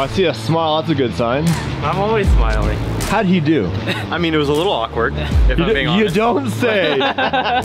I see a smile, that's a good sign. I'm always smiling. How'd he do? I mean, it was a little awkward, if I'm being honest. You don't say.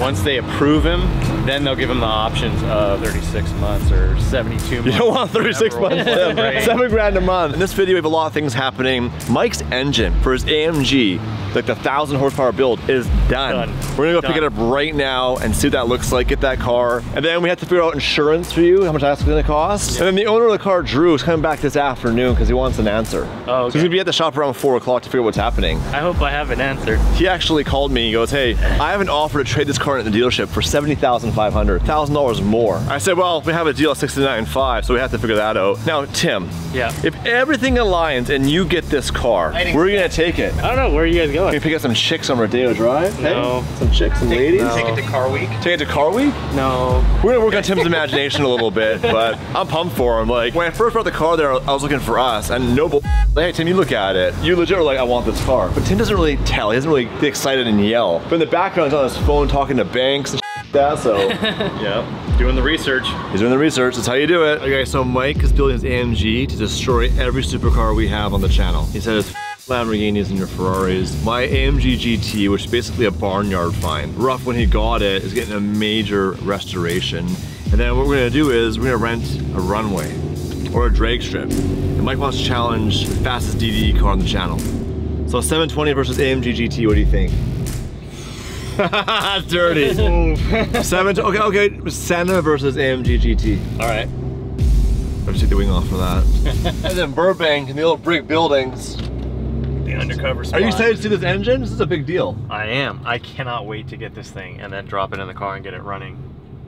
Once they approve him, then they'll give him the options of 36 months or 72 months. You don't want 36 months, $7 grand a month. In this video, we have a lot of things happening. Mike's engine for his AMG, like the 1,000 horsepower build, is done. We're gonna go pick it up right now and see what that looks like, get that car. And then we have to figure out insurance for you, how much that's gonna cost. Yeah. And then the owner of the car, Drew, is coming back this afternoon because he wants an answer. Oh, okay. So he's gonna be at the shop around 4 o'clock to figure out what's happening. I hope I have an answer. He actually called me, he goes, hey, I have an offer to trade this car in the dealership for $70,500, $1,000 more. I said, well, we have a deal at $69,500, so we have to figure that out. Now, Tim, yeah, if everything aligns and you get this car, where are you gonna take it? I don't know, where are you guys going? Can you pick up some chicks on Rodeo Drive? No. Hey? Some chicks, some ladies? No. Take it to Car Week. Take it to Car Week? No. We're gonna work on Tim's imagination a little bit, but I'm pumped for him. Like, when I first brought the car there, I was looking for us, and no bull. Hey, Tim, you look at it. You legit were like, I want this car. But Tim doesn't really tell. He doesn't really get excited and yell. But in the background, he's on his phone talking to banks and like that, so. Yeah, doing the research. He's doing the research, that's how you do it. Okay, so Mike is building his AMG to destroy every supercar we have on the channel. He said it's Lamborghinis and your Ferraris. My AMG GT, which is basically a barnyard find. Rough when he got it, is getting a major restoration. And then what we're gonna do is we're gonna rent a runway or a drag strip. And Mike wants to challenge the fastest DDE car on the channel. So 720 versus AMG GT, what do you think? Dirty. Okay, Senna versus AMG GT. All right. Let's take the wing off for that. And then Burbank and the old brick buildings. The undercover spot. Are you excited to see this engine? This is a big deal. I am. I cannot wait to get this thing and then drop it in the car and get it running.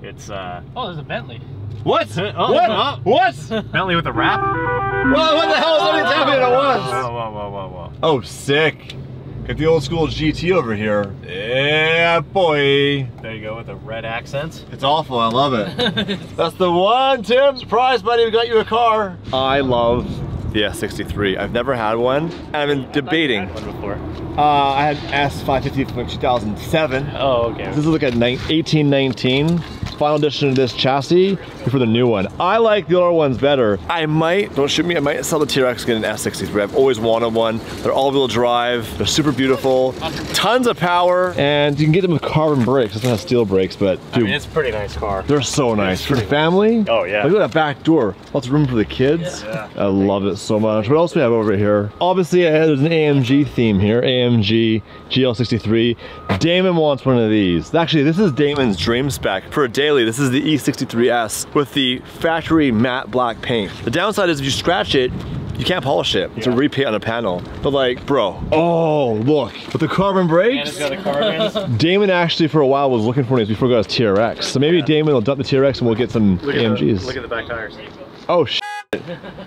It's Oh, there's a Bentley. What? Oh, what? Bentley with a wrap? Well, what the hell is everything happening at once? Whoa. Oh, sick. Get the old school GT over here. Yeah, boy. There you go with the red accents. It's awful, I love it. That's the one, Tim. Surprise, buddy, we got you a car. I love the S63. I've never had one, and I've been debating. I've had one before. I had S550 from 2007. Oh, okay. This is like a 1819. Final edition of this chassis for the new one. I like the older ones better. I might, don't shoot me, I might sell the TRX and get an S63. I've always wanted one. They're all-wheel drive. They're super beautiful. Tons of power. And you can get them with carbon brakes. It doesn't have steel brakes, but dude, I mean, it's a pretty nice car. they're so nice. For the family. Oh, yeah. Look at that back door. Lots of room for the kids. Yeah. I love it so much. What else do we have over here? Obviously, there's an AMG theme here. AMG GL63. Damon wants one of these. Actually, this is Damon's dream spec. For a daily, this is the E63S with the factory matte black paint. The downside is if you scratch it, you can't polish it. It's a repaint on a panel. But like, bro, oh, look. With the carbon brakes. And it's got the carbons. Damon actually for a while was looking for these before he got his TRX. So maybe Damon will dump the TRX and we'll get some AMGs. Look at the back tires. Oh, shit.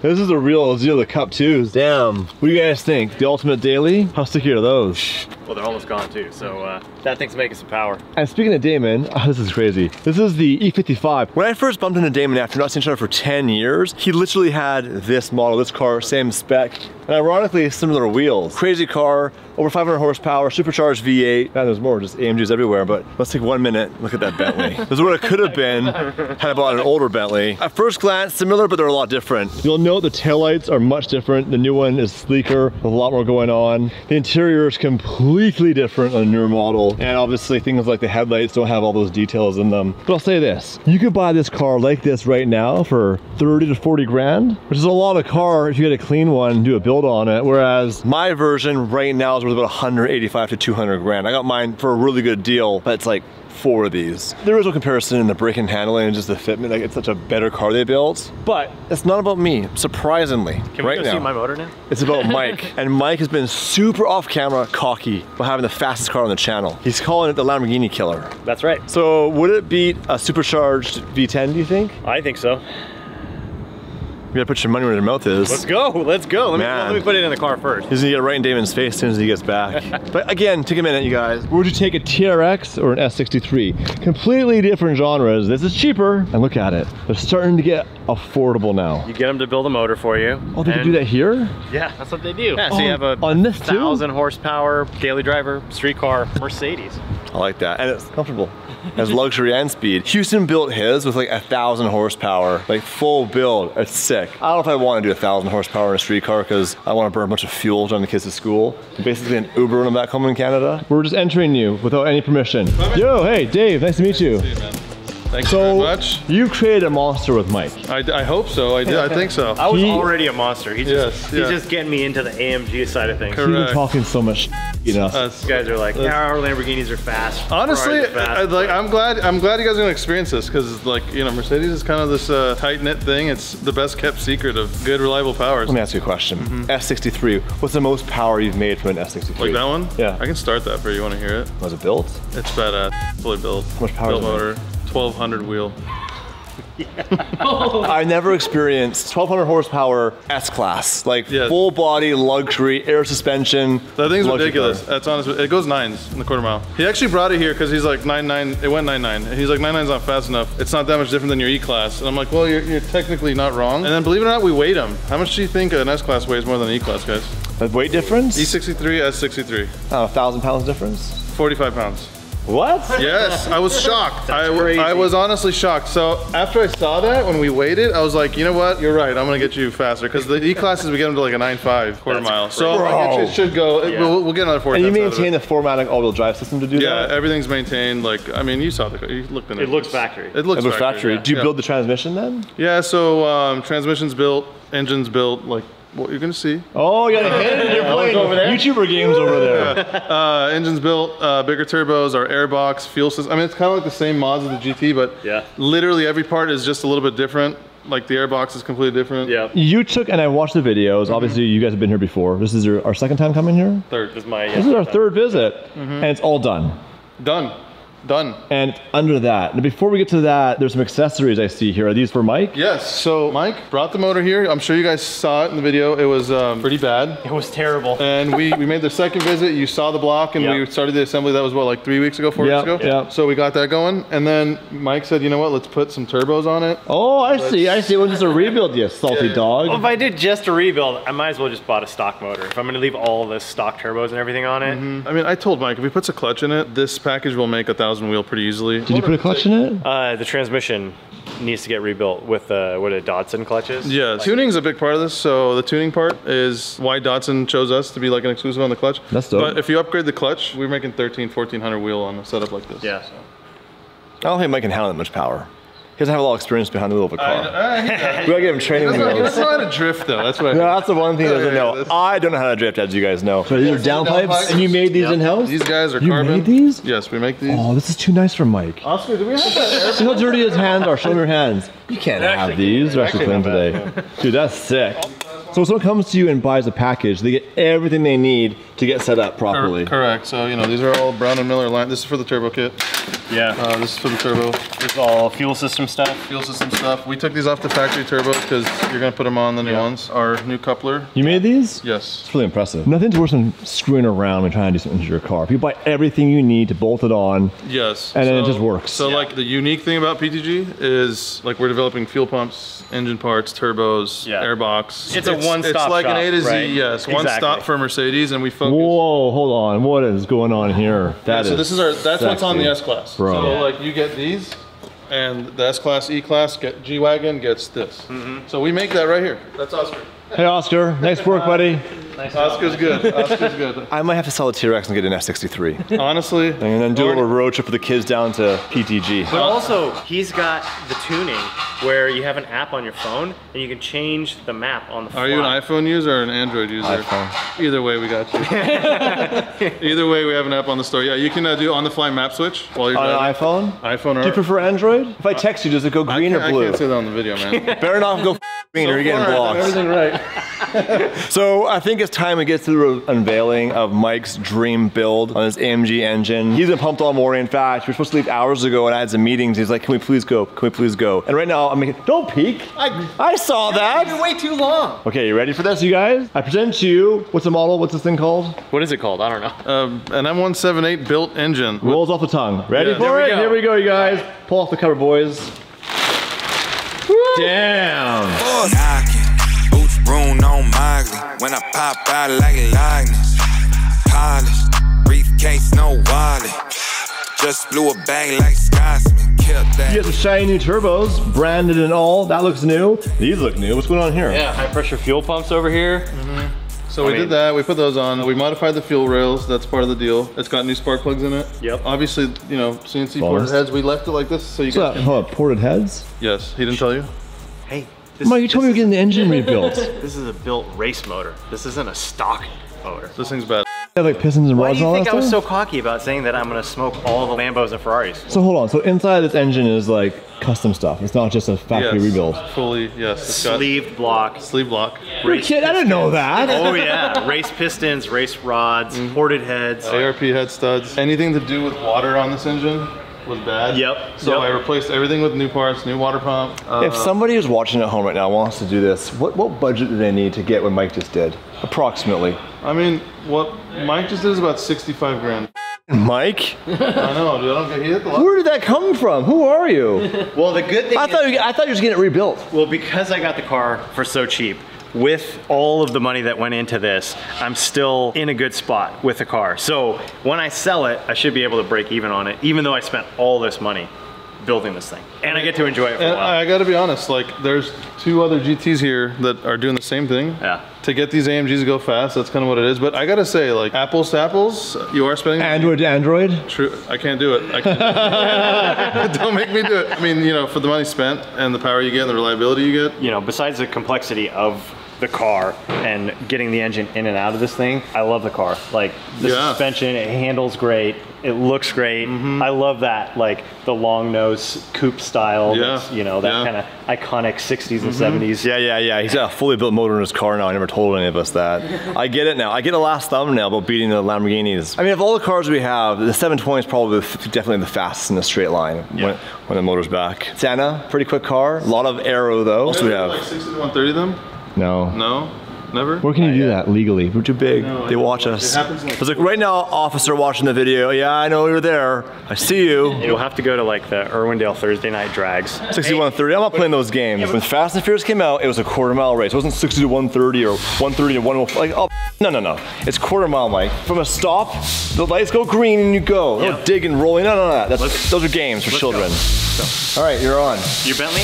This is the real deal, the Cup 2s. Damn. What do you guys think? The Ultimate Daily? How sticky are those? Well, they're almost gone too, so that thing's making some power. And speaking of Damon, oh, this is crazy. This is the E55. When I first bumped into Damon after not seeing each other for 10 years, he literally had this model, this car, same spec, and ironically, similar wheels. Crazy car, over 500 horsepower, supercharged V8. Man, there's more, just AMGs everywhere, but let's take 1 minute, look at that Bentley. This is what it could have been had I bought an older Bentley. At first glance, similar, but they're a lot different. You'll note the taillights are much different. The new one is sleeker, with a lot more going on. The interior is completely different on a newer model. And obviously things like the headlights don't have all those details in them. But I'll say this, you could buy this car like this right now for 30 to 40 grand, which is a lot of car if you get a clean one and do a build on it. Whereas my version right now is worth about 185 to 200 grand. I got mine for a really good deal, but it's like 4 of these. There is no comparison in the brake and handling and just the fitment. Like, it's such a better car they built, but it's not about me, surprisingly. Can we go see my motor now? It's about Mike. And Mike has been super off camera cocky about having the fastest car on the channel. He's calling it the Lamborghini killer. That's right. So would it beat a supercharged V10, do you think? I think so. You gotta put your money where your mouth is. Let's go, let's go. Let me put it in the car first. He's gonna get it right in Damon's face as soon as he gets back. But again, take a minute, you guys. Would you take a TRX or an S63? Completely different genres. This is cheaper, and look at it. They're starting to get affordable now. You get them to build a motor for you. Oh, they can do that here? Yeah, That's what they do. Yeah, so you have a on this too? 1,000 horsepower daily driver street car Mercedes. I like that, and it's comfortable. It has luxury and speed. Houston built his with like 1,000 horsepower, like full build. It's sick. sick. I don't know if I want to do 1,000 horsepower in a street car because I want to burn a bunch of fuel driving the kids to school. Basically an Uber when I'm back home in Canada. We're just entering you without any permission. Yo, hey, Dave, nice to meet you. Thanks very much. You created a monster with Mike. I hope so. I think so. I was already a monster. He's Yes, just getting me into the AMG side of things. Correct. You've been talking so much, you know. You guys are like, yeah, our Lamborghinis are fast. Honestly, Ferraris are fast. I'm glad you guys are gonna experience this because, like, you know, Mercedes is kind of this tight knit thing. It's the best kept secret of good, reliable powers. Let me ask you a question. S63, what's the most power you've made from an S63? Like that one? Yeah. I can start that for you. Want to hear it? Was it built? It's badass, fully built. How much power Built is it? motor, 1200 wheel. I never experienced 1,200 horsepower S-Class, like Yes. full body luxury, air suspension. That thing's luxury ridiculous. car. That's honest. It goes 9s in the quarter mile. He actually brought it here because he's like 9.9. It went 9.9. He's like 9.9's not fast enough. It's not that much different than your E-Class. And I'm like, well, you're technically not wrong. And then believe it or not, we weighed them. How much do you think an S-Class weighs more than an E-Class, guys? The weight difference? E63, S63. 1,000 pounds difference? 45 pounds. What? Yes, I was shocked. crazy. I was honestly shocked. So after I saw that, when we weighed it, I was like, you know what? You're right. I'm gonna get you faster because the E-Classes we get them to like a 9.5 quarter That's mile. So crazy. like, it should go. Yeah. We'll get another 4 And you tenths out of maintain it. the 4MATIC all-wheel drive system to do Yeah, that? everything's maintained. Like, I mean, you saw the car. You looked in it. It looks factory. It looks It was factory. yeah. Do you Yeah. build the transmission then? Yeah. So transmission's built, engine's built. Like what you're gonna see. Oh, you got a hit. You're playing over there. YouTuber games over there. Engine's built, bigger turbos, our airbox, fuel system. I mean, it's kind of like the same mods as the GT, but Yeah. literally every part is just a little bit different. Like the airbox is completely different. Yeah. You took, and I watched the videos. Obviously, you guys have been here before. This is our second time coming here. Third. This is my. This is our third visit, and it's all done. Done. Done. And under that, and before we get to that, there's some accessories I see here. Are these for Mike? Yes, so Mike brought the motor here. I'm sure you guys saw it in the video. It was pretty bad. It was terrible. And we made the second visit. You saw the block and Yep. we started the assembly. That was what, like 3 weeks ago, 4 Yep, weeks ago? yep. So we got that going. And then Mike said, you know what, let's put some turbos on it. Oh, I see. It was just a rebuild, you salty Yeah. dog. Well, if I did just a rebuild, I might as well just bought a stock motor. If I'm gonna leave all the stock turbos and everything on it. I mean, I told Mike, if he puts a clutch in it, this package will make 1,000 wheel pretty easily. Did you put a clutch in it? The transmission needs to get rebuilt with what a Dodson clutches. Yeah, tuning's a big part of this. So the tuning part is why Dodson chose us to be like an exclusive on the clutch. That's dope. But if you upgrade the clutch, we're making 1,400 wheel on a setup like this. Yeah. So. I don't think Mike can handle that much power. He doesn't have a lot of experience behind the wheel of a car. He We gotta give him training doesn't wheels. know how to drift though. That's what. No, that's the one thing he doesn't know. that's- I don't know how to drift, as you guys know. So these are downpipes? downpipes, and you made these Yep. in-house? These guys are You carbon. made these? Yes, we make these. Oh, this is too nice for Mike. Oscar, do we have that? See how dirty his hands are? Show him your hands. You can't have these. They're actually clean today. Dude, that's sick. So when someone comes to you and buys a package, they get everything they need to get set up properly. Correct. So you know these are all Brown and Miller line. This is for the turbo kit. Yeah. This is for the turbo It's all fuel system stuff. fuel system stuff. We took these off the factory turbo because you're gonna put them on the new ones. Our new coupler. You made these? Yes. It's really impressive. Nothing's worse than screwing around and trying to do something to your car. If you buy everything you need to bolt it on, Yes. and then it just works. So like the unique thing about PTG is like we're developing fuel pumps, engine parts, turbos, Yeah. airbox. It's a one-stop It's like an shop, A to Z. right? Yes. One Exactly. stop for Mercedes, and we focus. whoa, hold on. What is going on here? That So is this is our. That's what's on the sexy. S-Class. Bro. So like you get these, and the S-Class, E-Class, G-Wagon gets this. So we make that right here. That's Oscar. Hey, Oscar. Nice work, buddy. Oscar's good. Oscar's good. I might have to sell a T-Rex and get an S63. Honestly. And then do a little road trip for the kids down to PTG. But also, he's got the tuning where you have an app on your phone and you can change the map on the fly. Are you an iPhone user or an Android user? iPhone. Either way, we got you. Either way, we have an app on the store. Yeah, you can do on-the-fly map switch while you're On driving. an iPhone? iPhone or Do you prefer Android? If I text you, does it go green or I blue? can't say that on the video, man. Better not go green or you're getting blocked. Everything right. So I think it's time to get to the unveiling of Mike's dream build on his AMG engine. He's been pumped all morning. In fact, we were supposed to leave hours ago and I had some meetings. He's like, can we please go? Can we please go? And right now I'm making, don't peek. I saw that. way too long. Okay, you ready for this, you guys? I present to you, what's the model? What's this thing called? What is it called? I don't know. An M178 built engine. Rolls off the tongue. Ready Yeah, for there it? we go. Here we go, you guys. Pull off the cover, boys. Damn. Knocking, boots broom on Mogley. When I pop out like a likeness, polished, briefcase, no wallet. Just blew a bag like Scotsman. kept that. You got the shiny new turbos, branded and all. That looks new. These look new. What's going on here? Yeah, high pressure fuel pumps over here. So we did that, we put those on. We modified the fuel rails, that's part of the deal. It's got new spark plugs in it. Yep. Obviously, you know, CNC ported heads, we left it like this so you What's guys that? Hold on, ported heads? Yes, he didn't tell you? Hey, Mike, you told me you were getting the engine rebuilt. this is a built race motor. This isn't a stock motor. This thing's bad. They have like pistons and Why rods do and you all think that I was stuff? so cocky about saying that I'm gonna smoke all the Lambos and Ferraris? So hold on, so inside this engine is like custom stuff. It's not just a factory Yes, rebuild. fully, yes. It's got Sleeved block. sleeve block. You're a kid, I didn't know that. Oh yeah, race pistons, race rods, ported heads. ARP head studs. Anything to do with water on this engine was bad. Yep, So yep. I replaced everything with new parts, new water pump. If somebody who's watching at home right now wants to do this, what budget do they need to get what Mike just did? Approximately. I mean, what Mike just did is about 65 grand. Mike? I know, dude, I don't get, he hit the lot. Where did that come from? Who are you? Well, the good thing I thought you were just getting it rebuilt. well, because I got the car for so cheap, with all of the money that went into this, I'm still in a good spot with the car. So when I sell it, I should be able to break even on it, even though I spent all this money building this thing. And I get to enjoy it for a And while. I gotta be honest, like, there's 2 other GTs here that are doing the same thing. Yeah. To get these AMGs to go fast, that's kind of what it is. But I gotta say, like, apples to apples, you are spending. Android to Android? True, I can't do it. I can't. Don't make me do it. I mean, you know, for the money spent and the power you get and the reliability you get. You know, besides the complexity of the car and getting the engine in and out of this thing, I love the car. Like the Yeah. suspension, it handles great, it looks great. I love that, like the long nose coupe style. Yeah. That's, you know, that Yeah. kind of iconic 60s and 70s. Yeah. He's got a fully built motor in his car now. I never told any of us that. I get it now. I get a last thumbnail about beating the Lamborghinis. I mean, of all the cars we have, the 720 is probably definitely the fastest in the straight line when the motor's back. Senna, pretty quick car. A lot of aero though. What else do we Like have? 60 to 130 them? No. No? Never? Where can you do that legally? We're too big. They watch us. It happens like It's like right now, officer watching the video. Yeah, I know you're there. I see you. You'll have to go to like the Irwindale Thursday night drags. 60 to 130. I'm not playing those games. When Fast and Furious came out, it was a quarter-mile race. It wasn't 60 to 130 or 130 to 105. Like, oh, no. It's quarter-mile, Mike. From a stop, the lights go green and you go. No dig and rolling. No. Those are games for children. All right, you're on. Your Bentley?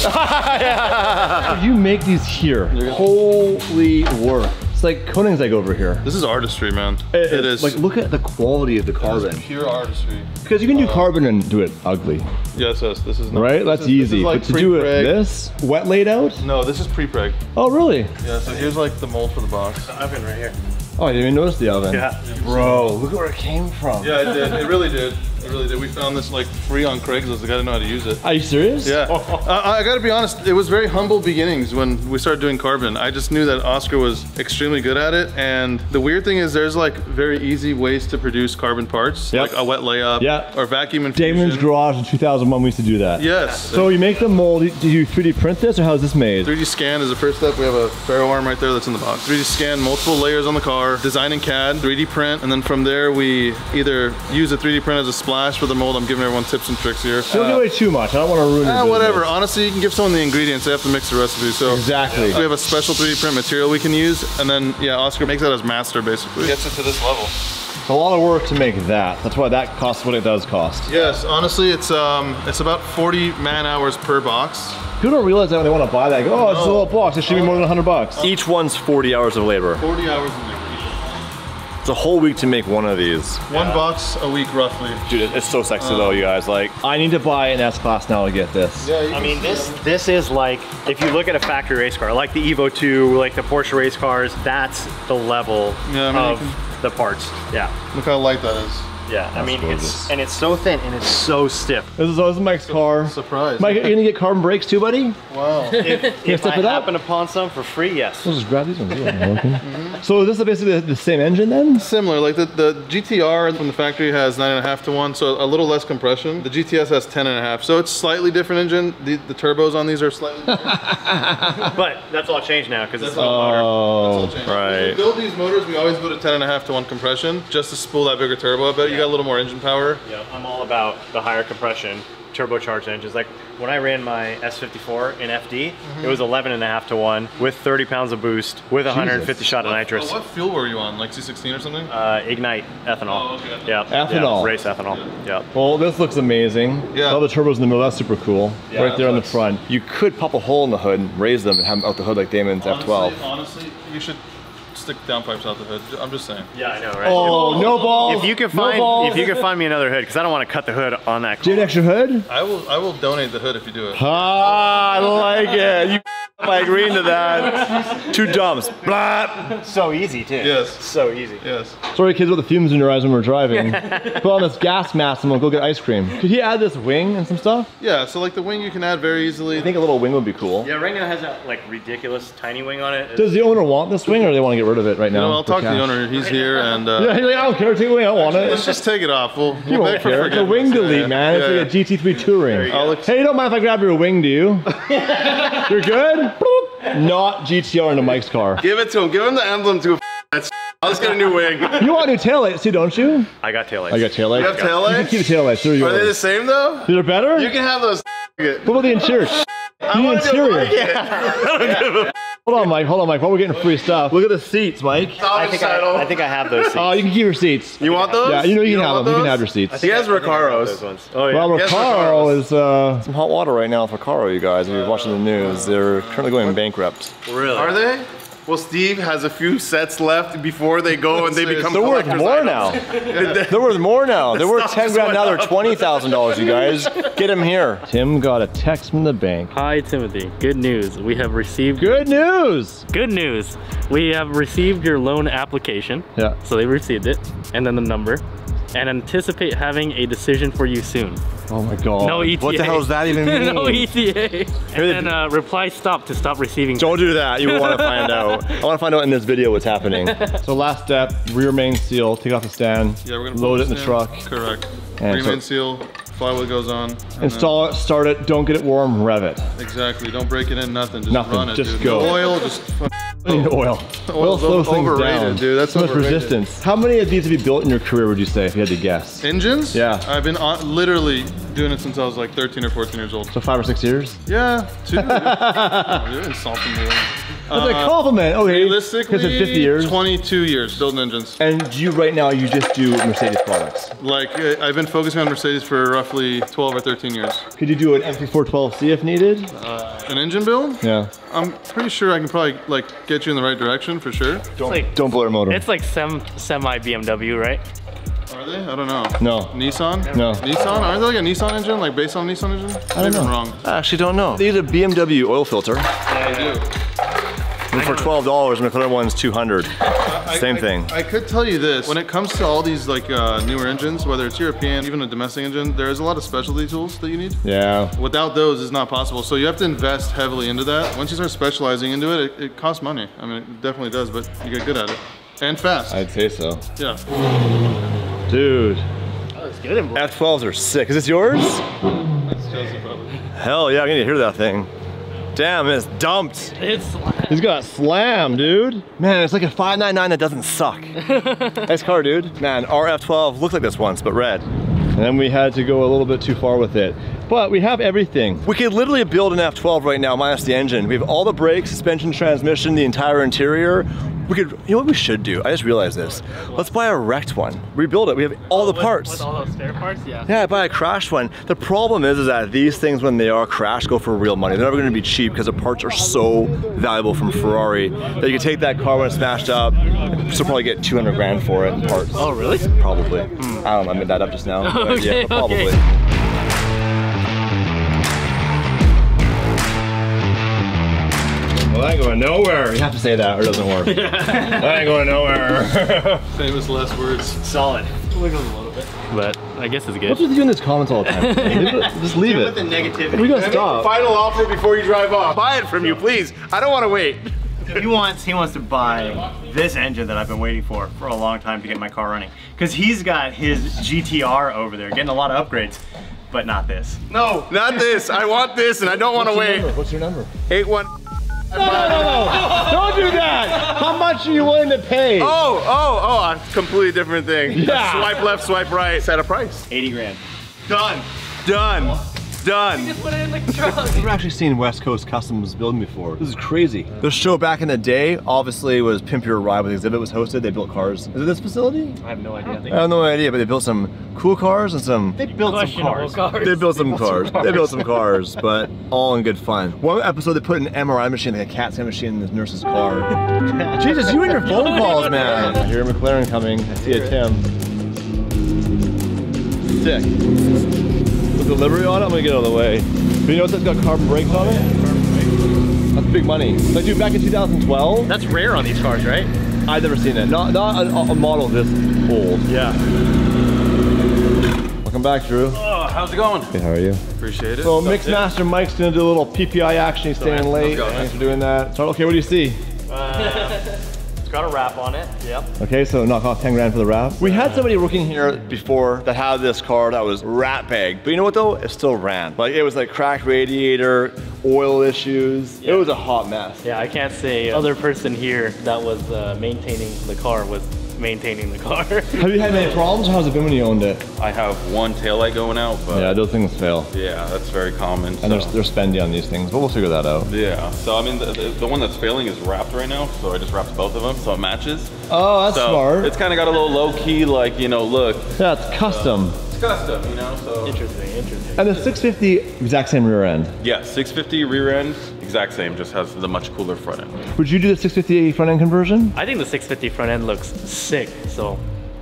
All right. You make these here. Holy work. It's like Koenigsegg over here. This is artistry, man. It is. Like, look at the quality of the carbon. Pure artistry. Because you can do carbon and do it ugly, Yes, this is not. right? That's easy. This is like But to do it pre-preg. this, wet laid out? No, this is pre-preg. Oh, really? Yeah, so here's like the mold for the box. Oven right here. Oh, I didn't even notice the oven. Yeah. Bro, look where it came from. Yeah, it did. It really did. It really did. We found this like free on Craigslist. I gotta know how to use it. Are you serious? Yeah, I gotta be honest, it was very humble beginnings when we started doing carbon. I just knew that Oscar was extremely good at it, and the weird thing is there's like very easy ways to produce carbon parts, Yep. like a wet layup Yeah. or vacuum infusion. Damon's garage in 2001 we used to do that. Yes. So you make the mold, do you 3D print this or how is this made? 3D scan is the first step. We have a ferro arm right there that's in the box. 3D scan multiple layers on the car, design in CAD, 3D print, and then from there we either use a 3D print as a splash for the mold. I'm giving everyone tips and tricks here. Don't give away too much, I don't want to ruin your Whatever. business. Honestly, you can give someone the ingredients. They have to mix the recipe. So Exactly. we have a special 3D print material we can use, and then yeah, Oscar makes that as master basically. Gets it to this level. It's a lot of work to make that. That's why that costs what it does cost. Yes, honestly, it's about 40 man hours per box. People don't realize that when they want to buy that, they go, oh, it's a little box, it should be more than $100. Each one's 40 hours of labor. 40 hours a week. It's a whole week to make one of these. One box a week roughly. Dude, it's so sexy though, you guys. Like, I need to buy an S-Class now to get this. Yeah, you I can mean, see this is like, if you look at a factory race car, like the Evo 2, like the Porsche race cars, that's the level Yeah, I mean, of you the parts. Yeah, Look how light that is. yeah. I mean, gorgeous. it's so thin and it's so stiff. This is Mike's car. Surprise. Mike, are you gonna get carbon brakes too, buddy? Wow. If step I it up? happen upon some for free, yes. We'll just grab these ones. So this is basically the same engine then? Similar, like the GTR from the factory has 9.5 to 1, so a little less compression. The GTS has 10.5, so it's slightly different engine. The turbos on these are slightly different. But that's all changed now because it's Oh, When right. we build these motors, we always go to 10.5 to 1 compression just to spool that bigger turbo. I bet you got a little more engine power. Yeah, I'm all about the higher compression turbocharged engines. Like when I ran my S54 in FD, it was 11.5 to 1 with 30 pounds of boost with 150 shot of nitrous. What fuel were you on? Like C16 or something? Ignite ethanol. Oh, okay. Yeah. Ethanol. Yeah, race ethanol. Yeah. Well, this looks amazing. Yeah. All the turbos in the middle, that's super cool. Yeah, right there on the that's- front. You could pop a hole in the hood, raise them, and have them out the hood like Damon's F12. Honestly, you should stick downpipes out the hood. I'm just saying. Yeah, I know, right? Oh, no balls. If you could no find, balls. if you could find me another hood, because I don't want to cut the hood on that Do you car. have an extra hood? I will donate the hood if you do it. Ah, I like it. You by agreeing to that. 2 dumps. Blah. So easy too. Yes. So easy. Yes. Sorry, kids, with the fumes in your eyes when we're driving. Put on this gas mask and we'll go get ice cream. Could he add this wing and some stuff? Yeah, so like the wing you can add very easily. I think a little wing would be cool. Yeah, right now it has that like ridiculous tiny wing on it. Does the owner want this wing or do they want to get rid of it right now? You know, I'll for talk to the cash? owner. He's here and Yeah, he's like, I don't care, take the wing, I don't want it. let's just take it off. We'll You won't beg for care. It's a forgiveness. wing delete, Yeah, man. yeah, It's like a GT3 touring. Hey, you don't mind if I grab your wing, do you? You're good? Boop. Not GTR into Mike's car. Give it to him. Give him the emblem to I'll just get a new wing. You want new taillights too, don't you? I got taillights. I got taillights. You have You can taillights? keep the taillights. They're Are they the yours. same though? They're better? You can have those. What about the interior? The interior. Hold on, Mike. Hold on, Mike. While we're getting free stuff, look at the seats, Mike. I think I have those seats. Oh, you can keep your seats. You want those? Yeah, you know you can have want them. You can those? have your seats. He has Those Recaros. ones. Oh yeah. Well, Yes, Recaro Recaros. is some hot water right now for Recaro, you guys. If you're watching the news, they're currently going bankrupt. Really? Are they? Well, Steve has a few sets left before they go and they become They're worth collector's more items. now. They're worth more now. They're worth Stop 10 just grand went now. They're up. $20,000, you guys. Get him here. Tim got a text from the bank. Hi Timothy, good news. We have received Good news. good news. We have received your loan application. Yeah. So they received it, and then the number, and anticipate having a decision for you soon. Oh my God. No ETA. What the hell does that even mean? No ETA. And then reply stop to stop receiving. Don't do that. You want to find out. I want to find out in this video what's happening. So last step, rear main seal. Take off the stand. Yeah, we're gonna load it put in the this truck. Correct. And Remain so- seal, flywheel goes on. and Install it, start it. Don't get it warm. Rev it. then- Exactly. Don't break it in. Nothing. Just Nothing, run it. just dude. go. The oil just. Oil. Oil's slows things overrated, down. dude. That's so much overrated. resistance. How many of these have you built in your career? Would you say, if you had to guess? Engines? Yeah. I've been literally doing it since I was like 13 or 14 years old. So 5 or 6 years. Yeah, 2. Oh, you're insulting me. That's a compliment. Okay. Realistically, Because of 50 years. 22 years building engines. And you right now, you just do Mercedes products. Like, I've been focusing on Mercedes for roughly 12 or 13 years. Could you do an MP412C if needed? An engine build? Yeah. I'm pretty sure I can probably like get you in the right direction for sure. Don't blow your motor. It's like semi BMW, right? Are they? I don't know. No. Nissan? No. Nissan? Aren't they like a Nissan engine? Like based on a Nissan engine? I don't Maybe I'm know. wrong. I actually don't know. They use a BMW oil filter. I do. And for $12, and the other one's $200. Same thing. I could tell you this. When it comes to all these like newer engines, whether it's European, even a domestic engine, there's a lot of specialty tools that you need. Yeah. Without those, it's not possible. So you have to invest heavily into that. Once you start specializing into it, it costs money. I mean, it definitely does, but you get good at it. And fast. I'd say so. Yeah. Dude. Oh, it's good. F12s are sick. Is this yours? That's Chelsea probably. Hell yeah, I need to hear that thing. Damn, it's dumped. It's He's got slam, dude. Man, it's like a 599 that doesn't suck. Nice car, dude. Man, our F12 looked like this once, but red. And then we had to go a little bit too far with it. But we have everything. We could literally build an F12 right now, minus the engine. We have all the brakes, suspension, transmission, the entire interior. We could, you know what we should do? I just realized this. Let's buy a wrecked one. Rebuild it. We have all the parts. With all those spare parts, yeah. Yeah, buy a crashed one. The problem is that these things, when they are crashed, go for real money. They're never going to be cheap because the parts are so valuable from Ferrari that you can take that car when it's smashed up, still probably get 200 grand for it in parts. Oh, really? Probably. I don't know, I made that up just now. But Okay, yeah, probably. okay. Well, I ain't going nowhere. You have to say that or it doesn't work. I ain't going nowhere. Famous last words. Solid. But I guess it's good. What's with you in these comments all the time? Just leave it. With the negativity. We gotta stop. Final offer before you drive off. Buy it from you, please. I don't want to wait. He wants to buy this engine that I've been waiting for a long time to get my car running. Because he's got his GTR over there getting a lot of upgrades, but not this. No, not this. I want this and I don't want to wait. What's your number? 81. No, don't do that. How much are you willing to pay? Oh, a completely different thing. Yeah. Swipe left, swipe right. Set a price. 80 grand. Done. Done. done. Just put it in the truck. I've never actually seen West Coast Customs building before. This is crazy. Their show back in the day, obviously, was Pimp Your Ride, where the exhibit was hosted. They built cars. Is it this facility? I have no idea. I have no idea, but they built some cool cars and some... They built some cars. They built some cars. They built some cars, but all in good fun. One episode, they put an MRI machine, like a CAT scan machine in the nurse's car. Jesus, you and your phone calls, man. I hear a McLaren coming. I see a Tim. Sick. With the livery on it, I'm gonna get out of the way. But you notice it's got carbon brakes on it? That's big money. Like, dude, back in 2012, That's rare on these cars, right? I've never seen it. Not a model this old. Yeah. Welcome back, Drew. Oh, how's it going? Hey, how are you? Appreciate it. So Mixmaster Mike's gonna do a little PPI action. He's staying late. Thanks for doing that. So, okay, what do you see? It's got a wrap on it. Yep. Okay, so knock off 10 grand for the wrap. We had somebody working here before that had this car that was rat bag. But you know what though? It still ran. Like, it was like cracked radiator, oil issues. It was a hot mess. Yeah, I can't say other person here that was maintaining the car was maintaining the car. Have you had any problems, or how's it been when you owned it? I have one taillight going out, but Yeah, those things fail. yeah, that's very common. And so- they're spendy on these things, but we'll figure that out. yeah, so I mean, the one that's failing is wrapped right now, so I just wrapped both of them so it matches. Oh, that's So smart. it's kind of got a little low key, like, you know, look. Yeah, it's custom. It's custom, you know, so. Interesting. And the 650, exact same rear end. Yeah, 650 rear end, exact same, just has the much cooler front end. Would you do the 650 front end conversion? I think the 650 front end looks sick, so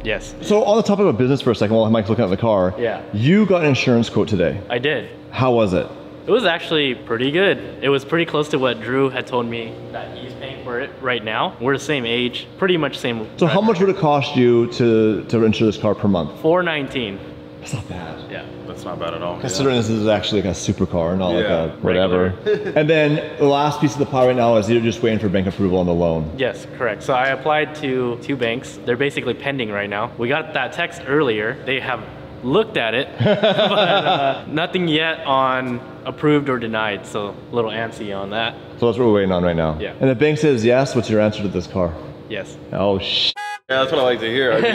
yes. So on the topic of business for a second while Mike's looking at the car. Yeah. You got an insurance quote today. I did. How was it? It was actually pretty good. It was pretty close to what Drew had told me that he's paying for it right now. We're the same age, pretty much same. So how much would it cost you to insure this car per month? $419. That's not bad. Yeah. That's not bad at all. Considering this is actually like a supercar, not like Yeah, a whatever. And then the last piece of the pie right now is you're just waiting for bank approval on the loan. Yes, correct. So I applied to 2 banks. They're basically pending right now. We got that text earlier. They have looked at it, but nothing yet on approved or denied. So a little antsy on that. So that's what we're waiting on right now. Yeah. And the bank says yes. What's your answer to this car? Yes. Oh sh. Yeah, that's what I like to hear. I mean,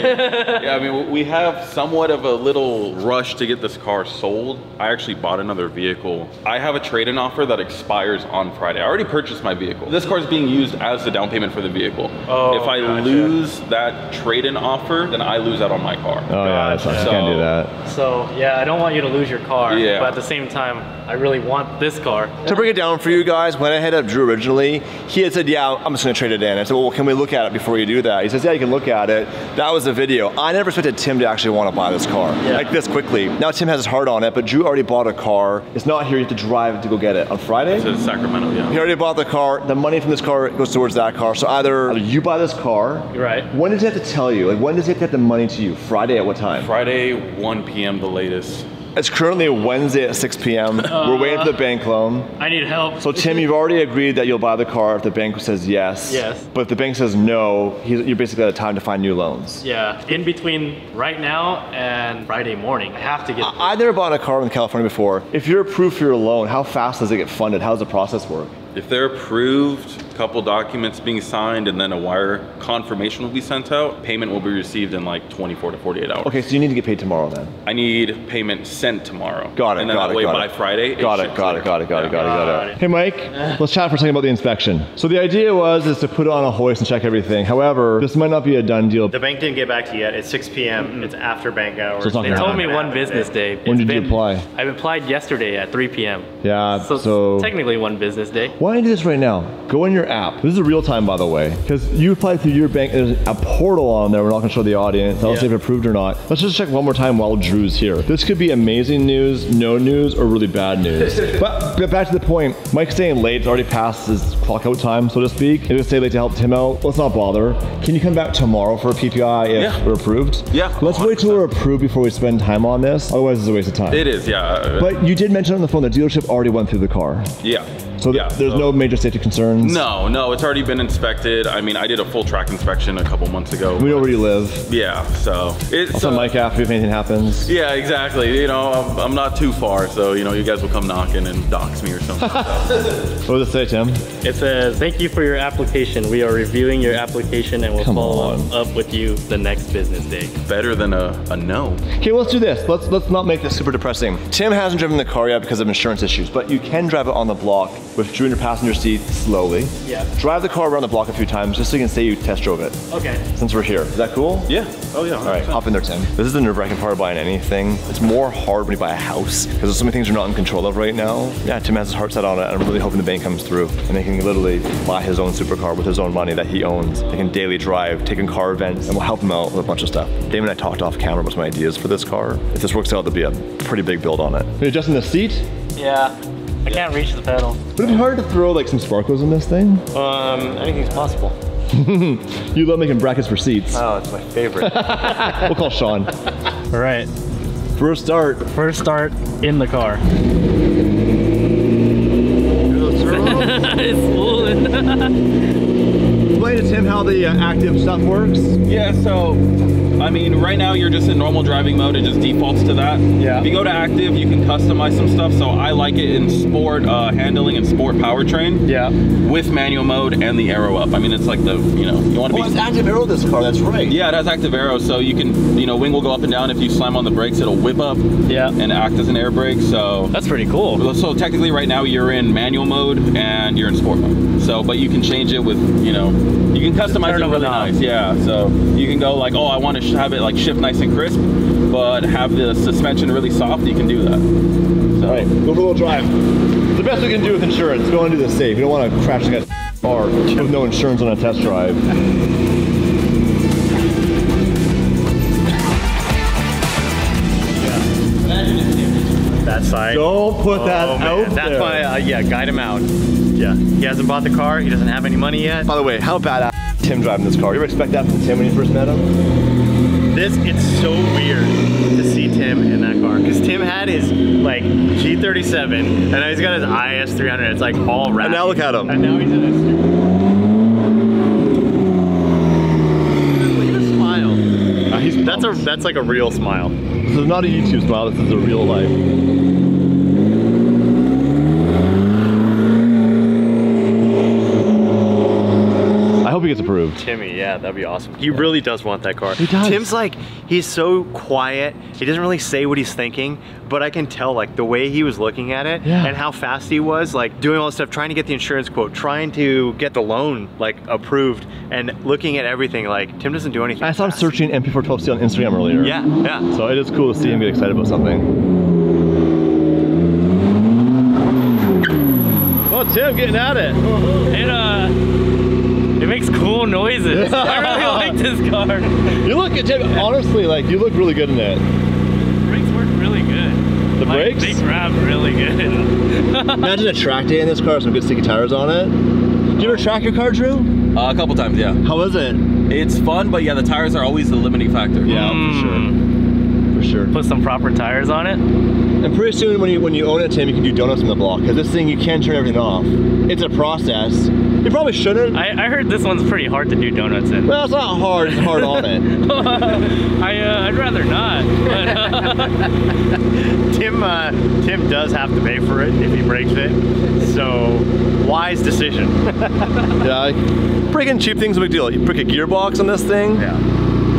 yeah, I mean, we have somewhat of a little rush to get this car sold. I actually bought another vehicle. I have a trade-in offer that expires on Friday. I already purchased my vehicle. This car is being used as the down payment for the vehicle. Oh, if I gotcha. lose that trade-in offer, then I lose out on my car. Oh yeah, that's not, you can't do that. So yeah, I don't want you to lose your car, Yeah. but at the same time, I really want this car. To break it down for you guys, when I hit up Drew originally, he had said, yeah, I'm just gonna trade it in. I said, well, can we look at it before you do that? He says, yeah, you can look at it. That was a video. I never expected Tim to actually want to buy this car like this quickly. Now Tim has his heart on it, but Drew already bought a car. It's not here, you have to drive to go get it. On Friday? To Sacramento, yeah. He already bought the car. The money from this car goes towards that car. So either you buy this car. Right. When does he have to tell you? Like, when does he have to get the money to you? Friday at what time? Friday, 1 p.m. the latest. It's currently Wednesday at 6 p.m. We're waiting for the bank loan. I need help. So Tim, you've already agreed that you'll buy the car if the bank says yes. Yes. But if the bank says no, you're basically out of time to find new loans. Yeah, in between right now and Friday morning, I have to get. I've never bought a car in California before. If you're approved for your loan, how fast does it get funded? How does the process work? If they're approved, a couple documents being signed, and then a wire confirmation will be sent out, payment will be received in like 24 to 48 hours. Okay, so you need to get paid tomorrow then. I need payment sent tomorrow. Got it, and then got that it, way got by it. Friday, Got it. Hey Mike, let's chat for a second about the inspection. So the idea is to put it on a hoist and check everything. However, this might not be a done deal. The bank didn't get back to you yet. It's 6 p.m. It's after bank hours. So it's not They gonna told happen. me one business day. When did you apply? I applied yesterday at 3 p.m. Yeah, So, so technically one business day. why don't you do this right now? Go in your app. This is real time, by the way, because you applied through your bank. There's a portal on there. We're not going to show the audience. Tell us if approved or not. Let's just check one more time while Drew's here. This could be amazing news, no news, or really bad news. But back to the point. Mike's staying late. It's already past his clock out time, so to speak. If you stay late to help Tim out, let's not bother. Can you come back tomorrow for a PPI if we're approved? Yeah, Let's wait till we're approved before we spend time on this. Otherwise, it's a waste of time. It is, yeah. But you did mention on the phone the dealership already went through the car. Yeah. So Yeah, there's so- no major safety concerns? No, it's already been inspected. I mean, I did a full track inspection a couple months ago. We know where you live. Yeah, so it's Also, Mike after if anything happens. yeah, exactly. You know, I'm not too far, so you know, you guys will come knocking and dox me or something. What does it say, Tim? It says, thank you for your application. We are reviewing your application and will Come follow on. up with you the next business day. Better than a no. Okay, let's do this. Let's not make this super depressing. Tim hasn't driven the car yet because of insurance issues, but you can drive it on the block with Drew in your passenger seat slowly. Yeah. Drive the car around the block a few times just so you can say you test drove it. Okay. Since we're here. Is that cool? Yeah. Oh yeah. All right, hop in there, Tim. This is the nerve-wracking part of buying anything. It's more hard when you buy a house because there's so many things you're not in control of right now. Yeah, Tim has his heart set on it, and I'm really hoping the bank comes through and they can literally buy his own supercar with his own money that he owns. They can daily drive, take in car events, and we'll help him out with a bunch of stuff. Dave and I talked off camera about some ideas for this car. If this works out, there'll be a pretty big build on it. Are you adjusting the seat? Yeah. I can't reach the pedal. Would it be hard to throw like some sparklers in this thing? Anything's possible. You love making brackets for seats. Oh, it's my favorite. We'll call Sean. All right. First start. First start in the car. It's fooling. Explain to Tim how the active stuff works. Yeah, so, I mean, right now you're just in normal driving mode. It just defaults to that. Yeah. If you go to active, you can customize some stuff. So I like it in sport handling and sport powertrain. Yeah. With manual mode and the arrow up. I mean, it's like the, you know, you want to Oh, be... it's active arrow this car, that's right. Yeah, it has active arrow, so you can, you know, wing will go up and down. If you slam on the brakes, it'll whip up Yeah. and act as an air brake. So That's pretty cool. So technically right now you're in manual mode and you're in sport mode. So, but you can change it with, you know, you can customize Turn it of a really knob. nice. Yeah, so you can go like, oh, I want to have it like shift nice and crisp, but have the suspension really soft. You can do that. So, All right, go for a little drive. The best we can do with insurance, go and do this safe. You don't want to crash like a car with no insurance on a test drive. That side. Don't put that out That's there. why, yeah, guide him out. Yeah, he hasn't bought the car. He doesn't have any money yet. By the way, how badass is Tim driving this car? You ever expect that from Tim when you first met him? It's so weird to see Tim in that car because Tim had his like G37 and now he's got his IS 300. It's like all wrapped. And now look at him. And now he's in a stupid. Look at his smile. That's like a real smile. This is not a YouTube smile, this is a real life. I hope he gets approved. Timmy, yeah, that'd be awesome. He really does want that car. He does. Tim's like, he's so quiet. He doesn't really say what he's thinking, but I can tell like the way he was looking at it Yeah. and how fast he was, like doing all this stuff, trying to get the insurance quote, trying to get the loan like approved and looking at everything. Like Tim doesn't do anything. I saw him fast. searching MP412C on Instagram earlier. Yeah, yeah. So it is cool to see him get excited about something. Oh, Tim getting at it. It makes cool noises. I really like this car. You look at Tim, honestly, like you look really good in it. Brakes work really good. The brakes? They grab really good. Imagine a track day in this car, some good sticky tires on it. Do you ever track your car, Drew? a couple times, yeah. How is it? It's fun, but yeah, the tires are always the limiting factor. Yeah, for sure. For sure. Put some proper tires on it. And pretty soon when you own it, Tim, you can do donuts on the block. Because this thing, you can turn everything off. It's a process. You probably shouldn't. I heard this one's pretty hard to do donuts in. Well, it's not hard, it's hard on it. I'd rather not. Tim does have to pay for it if he breaks it. So wise decision. Yeah, breaking cheap things is a big deal. You break a gearbox on this thing. Yeah.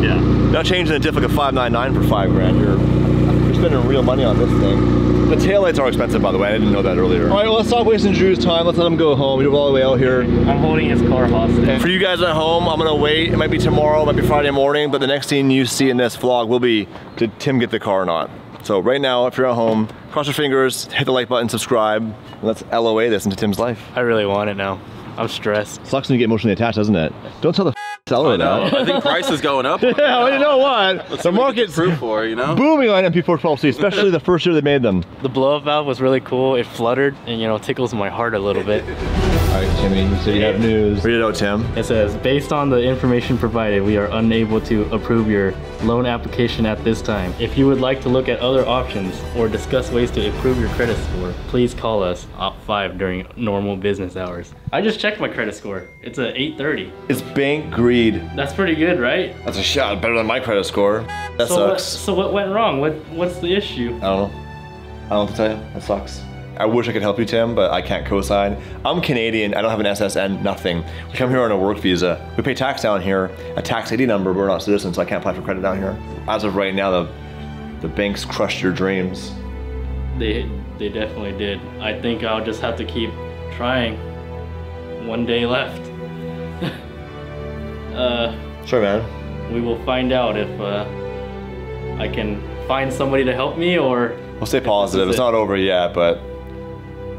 Yeah. Not changing a diff like a 599 for $5 grand. You're spending real money on this thing. The taillights are expensive, by the way. I didn't know that earlier. All right, well, let's stop wasting Drew's time. Let's let him go home. We drove all the way out here. I'm holding his car hostage. For you guys at home, I'm gonna wait. It might be tomorrow, it might be Friday morning, but the next thing you see in this vlog will be, did Tim get the car or not? So right now, if you're at home, cross your fingers, hit the like button, subscribe, and let's LOA this into Tim's life. I really want it now. I'm stressed. Sucks when you get emotionally attached, doesn't it? Don't tell the seller that. I think price is going up. Yeah, well, you know what? Let's see The what we get market's proof for, you know? booming on MP412C, especially the first year they made them. The blow-up valve was really cool. It fluttered and, you know, tickles my heart a little bit. All right, Timmy, you said you have news. Read it out, Tim. It says, based on the information provided, we are unable to approve your loan application at this time. If you would like to look at other options or discuss ways to improve your credit score, please call us at 5 during normal business hours. I just checked my credit score. It's a 830. It's bank greed. That's pretty good, right? That's a shot better than my credit score. That sucks. So what went wrong? What's the issue? I don't know. I don't know what to tell you. That sucks. I wish I could help you, Tim, but I can't co-sign. I'm Canadian. I don't have an SSN, nothing. We come here on a work visa. We pay tax down here, a tax ID number, but we're not citizens, so I can't apply for credit down here. As of right now, the banks crushed your dreams. They definitely did. I think I'll just have to keep trying. One day left. Sure, man. We will find out if I can find somebody to help me, or... We'll stay positive. It's not over yet, but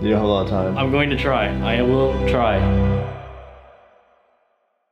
you don't have a lot of time. I'm going to try. I will try.